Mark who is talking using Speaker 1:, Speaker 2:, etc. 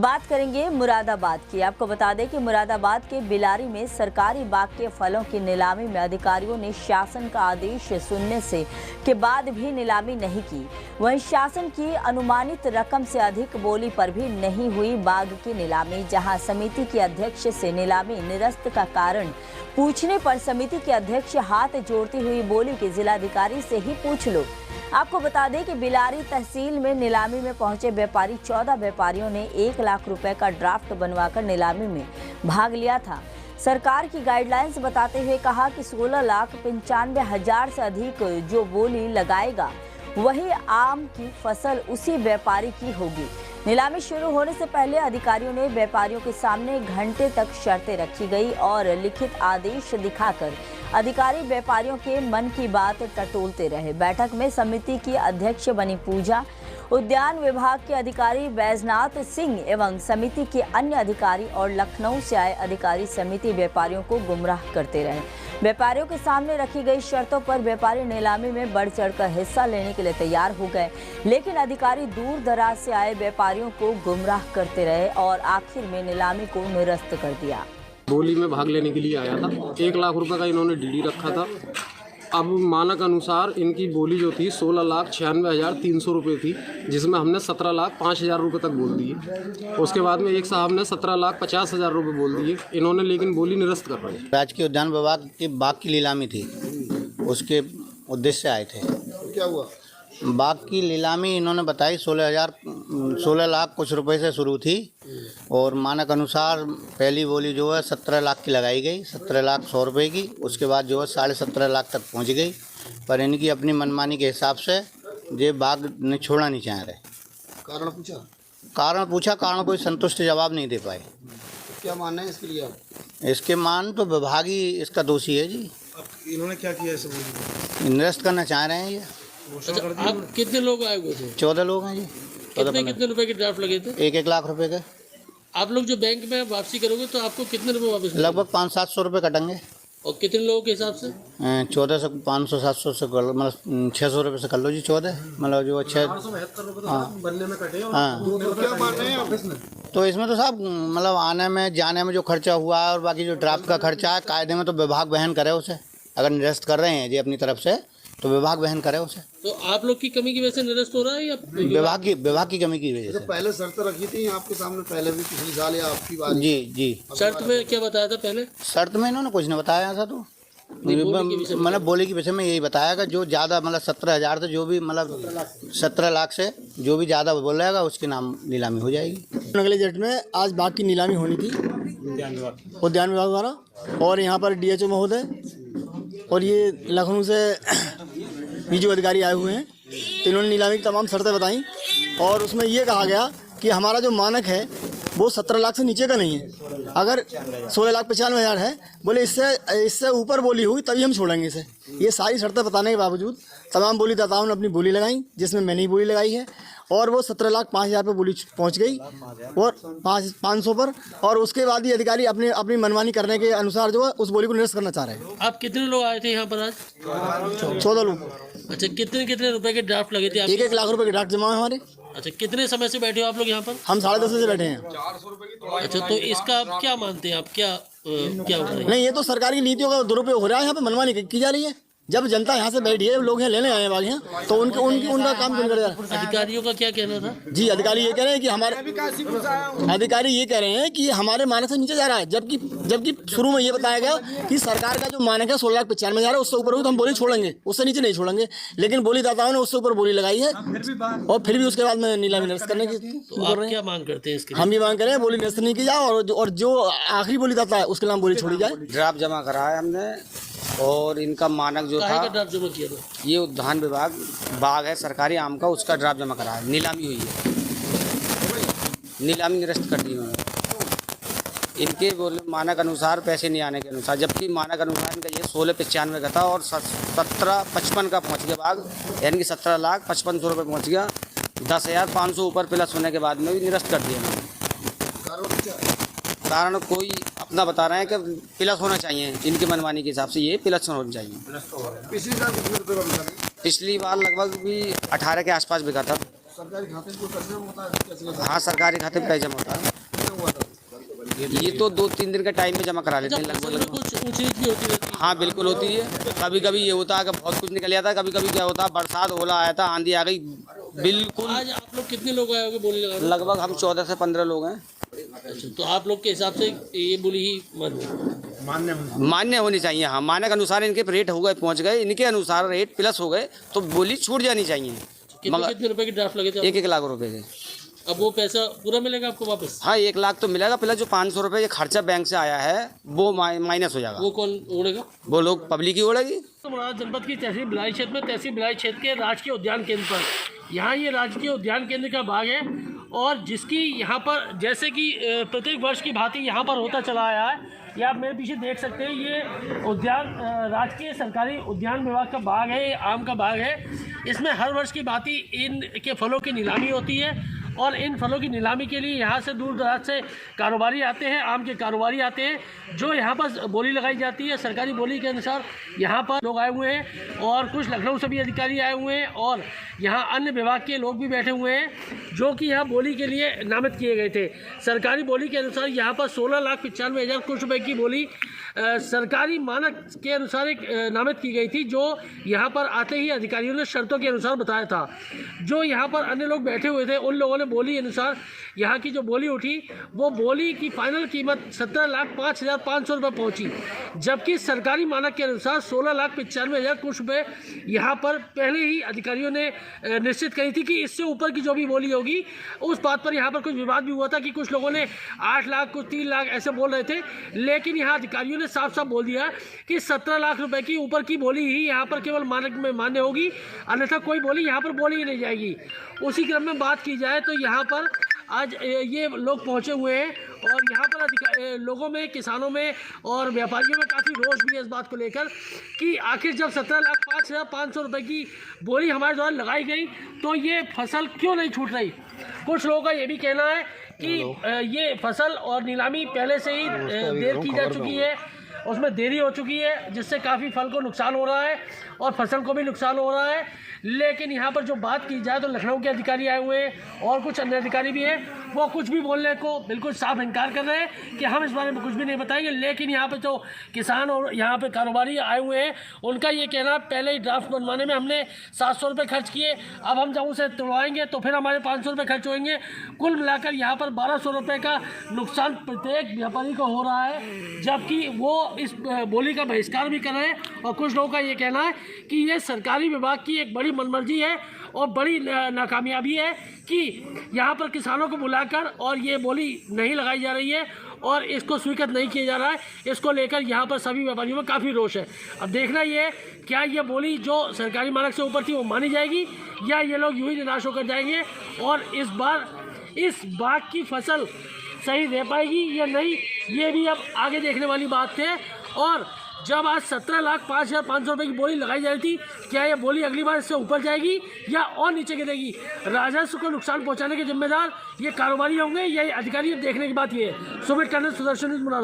Speaker 1: बात करेंगे मुरादाबाद की। आपको बता दें कि मुरादाबाद के बिलारी में सरकारी बाग के फलों की नीलामी में अधिकारियों ने शासन का आदेश सुनने से के बाद भी नीलामी नहीं की। वहीं शासन की अनुमानित रकम से अधिक बोली पर भी नहीं हुई बाग की नीलामी। जहां समिति के अध्यक्ष से नीलामी निरस्त का कारण पूछने पर समिति के अध्यक्ष हाथ जोड़ती हुई बोली कि जिलाधिकारी से ही पूछ लो। आपको बता दें कि बिलारी तहसील में नीलामी में पहुंचे व्यापारी 14 व्यापारियों ने 1 लाख रुपए का ड्राफ्ट बनवाकर नीलामी में भाग लिया था। सरकार की गाइडलाइंस बताते हुए कहा कि 16,95,000 से अधिक जो बोली लगाएगा वही आम की फसल उसी व्यापारी की होगी। नीलामी शुरू होने से पहले अधिकारियों ने व्यापारियों के सामने घंटे तक शर्तें रखी गई और लिखित आदेश दिखाकर अधिकारी व्यापारियों के मन की बात टटोलते रहे। बैठक में समिति की अध्यक्ष बनी पूजा, उद्यान विभाग के अधिकारी बैजनाथ सिंह एवं समिति के अन्य अधिकारी और लखनऊ से आए अधिकारी समिति व्यापारियों को गुमराह करते रहे। व्यापारियों के सामने रखी गई शर्तों पर व्यापारी नीलामी में बढ़ चढ़कर हिस्सा लेने के लिए तैयार हो गए, लेकिन अधिकारी दूर दराज से आए व्यापारियों को गुमराह करते रहे और आखिर में नीलामी को निरस्त कर दिया।
Speaker 2: बोली में भाग लेने के लिए आया था। 1 लाख रुपए का इन्होंने डीडी रखा था। अब मानक अनुसार इनकी बोली जो थी 16,96,300 रुपये थी, जिसमें हमने 17,05,000 रुपये तक बोल दिए। उसके बाद में एक साहब ने 17,50,000 रुपये बोल दिए इन्होंने, लेकिन बोली निरस्त कर रहे हैं।
Speaker 3: राजकीय उद्यान विभाग की बाग की नीलामी थी, उसके उद्देश्य से आए थे।
Speaker 4: क्या हुआ?
Speaker 3: बाग की नीलामी इन्होंने बताई 16 लाख कुछ रुपए से शुरू थी और मानक अनुसार पहली बोली जो है 17 लाख की लगाई गई, 17,100,000 रुपये की। उसके बाद जो है 17.5 लाख तक पहुंच गई, पर इनकी अपनी मनमानी के हिसाब से ये बाग ने छोड़ना नहीं चाह रहे।
Speaker 4: कारण पूछा?
Speaker 3: कारण कोई संतुष्ट जवाब नहीं दे पाए।
Speaker 4: क्या मानना है इसके लिए आप?
Speaker 3: इसके मान तो विभाग ही इसका दोषी है जी।
Speaker 4: इन्होंने क्या किया इस बोली?
Speaker 3: निरस्त करना चाह रहे हैं ये।
Speaker 5: अच्छा, आप कितने लोग आए हुए थे?
Speaker 3: 14 लोग हैं जी।
Speaker 5: कितने रुपए के ड्राफ्ट लगे थे?
Speaker 3: 1 लाख रुपए के।
Speaker 5: आप लोग जो बैंक में वापसी करोगे तो आपको कितने रुपए वापस?
Speaker 3: लगभग 500-700 रुपये कटेंगे।
Speaker 5: और कितने लोगों के हिसाब से?
Speaker 3: 14 से 500-700 से मतलब 600 रुपये से कर लो जी। 14 मतलब जो 672
Speaker 4: बनने में कटे।
Speaker 3: हाँ,
Speaker 4: तो क्या मान रहे हैं आप इसमें?
Speaker 3: तो इसमें तो साहब मतलब आने में जाने में जो खर्चा हुआ है और बाकी जो ड्राफ्ट का खर्चा है, कायदे में तो विभाग वहन करे उसे। अगर निरस्त कर रहे हैं जी अपनी तरफ से तो विभाग वहन करे उसे।
Speaker 5: तो आप लोग की कमी की वजह से निरस्त हो रहा है या
Speaker 3: विभाग की कमी की वजह से?
Speaker 4: पहले शर्त रखी थी आपके सामने, पहले भी पिछली साल या आपकी बार?
Speaker 3: जी।
Speaker 5: शर्त में क्या बताया था पहले?
Speaker 3: शर्त में इन्होंने कुछ नहीं बताया ऐसा तो मतलब बोली के विषय में यही बताया कि जो ज़्यादा मतलब 17,000 से जो भी मतलब 17 लाख से जो भी ज़्यादा बोलेगा उसके नाम नीलामी हो जाएगी।
Speaker 6: अगले जेट में आज बाग की नीलामी होनी थी उद्यान विभाग द्वारा, और यहाँ पर DHO महोदय और ये लखनऊ से बीजू अधिकारी आए हुए हैं। तो इन्होंने नीलामी की तमाम शर्तें बताई और उसमें ये कहा गया कि हमारा जो मानक है वो 17 लाख से नीचे का नहीं है। अगर 16,95,000 है, बोले इससे ऊपर बोली हुई तभी हम छोड़ेंगे इसे। ये सारी शर्तें बताने के बावजूद तमाम बोलीदाताओं ने अपनी बोली लगाई, जिसमें मैंने ही बोली लगाई है, और वो 17,05,000 पे बोली पहुंच गई और 500 पर। और उसके बाद ही अधिकारी अपनी मनमानी करने के अनुसार जो है उस बोली को निरस्त करना चाह रहे हैं।
Speaker 5: आप कितने लोग आए थे यहाँ पर आज?
Speaker 6: 14 लोग।
Speaker 5: अच्छा, कितने रुपए के ड्राफ्ट लगे थे?
Speaker 6: 1 लाख रुपए के ड्राफ्ट जमा है हमारे।
Speaker 5: अच्छा, कितने समय से बैठे हो आप लोग यहाँ पर?
Speaker 6: हम 10:30 से बैठे हैं।
Speaker 5: अच्छा, तो इसका आप क्या मानते हैं? आप क्या हो रहा है?
Speaker 6: नहीं, ये तो सरकार की नीतियों का दुरुपयोग हो रहा है। यहाँ पे मनमानी की जा रही है। जब जनता यहाँ से बैठी है, लोग यहाँ लेने आए हैं बाग यहाँ, तो उनका काम क्यों कर रहा है?
Speaker 5: अधिकारियों का क्या कहना था?
Speaker 6: जी, अधिकारी ये कह रहे हैं कि हमारे मानक से नीचे जा रहा है, जबकि शुरू में ये बताया गया कि सरकार का जो मानक है 16,95,000 है, उससे ऊपर हुई तो हम बोली छोड़ेंगे, उससे नीचे नहीं छोड़ेंगे। लेकिन बोलीदाताओं ने उससे ऊपर बोली लगाई है और फिर भी उसके बाद में नीलामी निरस्त करने की
Speaker 5: क्या मांग करते हैं इसके?
Speaker 6: हम भी मांग करें बोली निरस्त नहीं की जाए और जो आखिरी बोलीदाता है उसके नाम बोली छोड़ी जाए।
Speaker 7: ड्राफ्ट जमा कराया हमने और इनका मानक जो था
Speaker 5: ड्राफ्ट जमा किया था?
Speaker 7: ये उद्यान विभाग बाग है सरकारी आम का, उसका ड्राफ्ट जमा कराया। नीलामी हुई है, नीलामी निरस्त कर दी उन्होंने। इनके बोले मानक अनुसार पैसे नहीं आने के अनुसार, जबकि मानक अनुसार इनका ये 16,95 का था और 17,55 का पहुँच गया बाग, यानी कि 17,55,000 रुपये पहुँच गया। 10,500 ऊपर प्लस होने के बाद में भी निरस्त कर दिया। कारण कोई अपना बता रहे हैं कि प्लस होना चाहिए, इनकी मनमानी के हिसाब से ये प्लस होना चाहिए।
Speaker 4: पिछली साल कितने रुपए का मिला?
Speaker 7: पिछली बार लगभग भी 18 के आसपास बिका था।
Speaker 4: सरकारी खाते में कोई पैसा जमा होता है कैसे?
Speaker 7: हाँ, सरकारी खाते में पैसा जमा होता है।
Speaker 4: कितना हुआ था?
Speaker 7: ये तो 2-3 दिन का टाइम में जमा करा लेते हैं
Speaker 5: अच्छा,
Speaker 7: लगभग।
Speaker 5: कुछ ऊँच नीच भी होती रहती है।
Speaker 7: हाँ, बिल्कुल होती है। कभी कभी ये होता है कि बहुत कुछ निकल जाता है, कभी कभी क्या होता है बरसात ओला आया था, आंधी आ गई, बिल्कुल।
Speaker 5: आज आप लोग कितने लोग आए होंगे बोली लगाने?
Speaker 7: लगभग हम 14 से 15 लोग हैं।
Speaker 5: अच्छा, तो आप लोग के हिसाब से ये बोली ही
Speaker 7: मान्य होनी चाहिए। हाँ, मानक अनुसार इनके रेट हो गए, पहुँच गए, इनके अनुसार रेट प्लस हो गए तो बोली छूट जानी चाहिए।
Speaker 5: कितने रुपए के ड्राफ्ट लगे थे?
Speaker 7: 1-1 लाख रुपए के।
Speaker 5: अब वो पैसा पूरा मिलेगा आपको वापस?
Speaker 7: हाँ, 1 लाख तो मिलेगा, प्लस जो 500 रुपये खर्चा बैंक से आया है वो माइनस हो जाएगा।
Speaker 5: वो कौन ओढ़ेगा?
Speaker 7: वो लोग पब्लिक ही ओढ़ेगी।
Speaker 5: तो मुरादाबाद जनपद की तहसील भिलाई क्षेत्र में तहसील भिलाई क्षेत्र के राजकीय उद्यान केंद्र पर यहाँ ये राजकीय उद्यान केंद्र का भाग है और जिसकी यहाँ पर जैसे कि प्रत्येक वर्ष की भांति यहाँ पर होता चला आया है। ये आप मेरे पीछे देख सकते हैं, ये उद्यान राजकीय सरकारी उद्यान विभाग का बाग है, ये आम का बाग है। इसमें हर वर्ष की भांति इनके फलों की नीलामी होती है और इन फलों की नीलामी के लिए यहाँ से दूर दराज से कारोबारी आते हैं, आम के कारोबारी आते हैं जो यहाँ पर बोली लगाई जाती है। सरकारी बोली के अनुसार यहाँ पर लोग आए हुए हैं और कुछ लखनऊ से भी अधिकारी आए हुए हैं और यहाँ अन्य विभाग के लोग भी बैठे हुए हैं जो कि यहाँ बोली के लिए नामित किए गए थे। सरकारी बोली के अनुसार यहाँ पर 16,95,000 कुछ रुपये की बोली सरकारी मानक के अनुसार एक नामित की गई थी, जो यहाँ पर आते ही अधिकारियों ने शर्तों के अनुसार बताया था। जो यहाँ पर अन्य लोग बैठे हुए थे उन लोगों ने बोली अनुसार यहाँ की जो बोली उठी वो बोली की फाइनल कीमत 17,05,500 रुपये पहुँची, जबकि सरकारी मानक के अनुसार 16,95,000 कुछ रुपये यहाँ पर पहले ही अधिकारियों ने निश्चित करी थी कि इससे ऊपर की जो भी बोली होगी। उस बात पर यहाँ पर कुछ विवाद भी हुआ था कि कुछ लोगों ने 8 लाख कुछ 3 लाख ऐसे बोल रहे थे, लेकिन यहाँ अधिकारियों ने साफ साफ बोल दिया कि 17 लाख रुपए की ऊपर की बोली ही यहाँ पर केवल मानक में मान्य होगी, अन्यथा कोई बोली यहाँ पर बोली ही नहीं जाएगी। उसी क्रम में बात की जाए तो यहाँ पर आज ये लोग पहुँचे हुए हैं और यहाँ पर लोगों में, किसानों में और व्यापारियों में काफ़ी रोष भी है इस बात को लेकर कि आखिर जब 17,05,500 रुपये की बोली हमारे द्वारा लगाई गई तो ये फसल क्यों नहीं छूट रही। कुछ लोगों का ये भी कहना है कि ये फसल और नीलामी पहले से ही देर की जा चुकी है, उसमें देरी हो चुकी है, जिससे काफ़ी फल को नुकसान हो रहा है और फसल को भी नुकसान हो रहा है। लेकिन यहाँ पर जो बात की जाए तो लखनऊ के अधिकारी आए हुए हैं और कुछ अन्य अधिकारी भी हैं, वो कुछ भी बोलने को बिल्कुल साफ इनकार कर रहे हैं कि हम इस बारे में कुछ भी नहीं बताएंगे। लेकिन यहाँ पे जो किसान और यहाँ पे कारोबारी आए हुए हैं उनका ये कहना, पहले ही ड्राफ्ट बनवाने में हमने 700 रुपये खर्च किए, अब हम जब उसे तोड़वाएंगे तो फिर हमारे 500 रुपये खर्च होंगे। कुल मिलाकर यहाँ पर 1200 रुपये का नुकसान प्रत्येक व्यापारी को हो रहा है, जबकि वो इस बोली का बहिष्कार भी कर रहे हैं। और कुछ लोगों का ये कहना है कि ये सरकारी विभाग की एक बड़ी मनमर्जी है और बड़ी नाकामयाबी है कि यहाँ पर किसानों को बुलाकर और ये बोली नहीं लगाई जा रही है और इसको स्वीकृत नहीं किया जा रहा है। इसको लेकर यहाँ पर सभी व्यापारियों में काफ़ी रोष है। अब देखना ये है क्या ये बोली जो सरकारी मानक से ऊपर थी वो मानी जाएगी या ये लोग यूँ ही निराश होकर जाएंगे और इस बार इस बाग की फसल सही रह पाएगी या नहीं, ये भी अब आगे देखने वाली बात है। और जब आज 17,05,500 रुपये की बोली लगाई जा रही थी, क्या ये बोली अगली बार इससे ऊपर जाएगी या और नीचे गिरेगी? राजस्व को नुकसान पहुंचाने के जिम्मेदार ये कारोबारी होंगे या ये अधिकारी? देखने की बात ये है। सुमित टंडन, सुदर्शन न्यूज़, मुरादाबाद।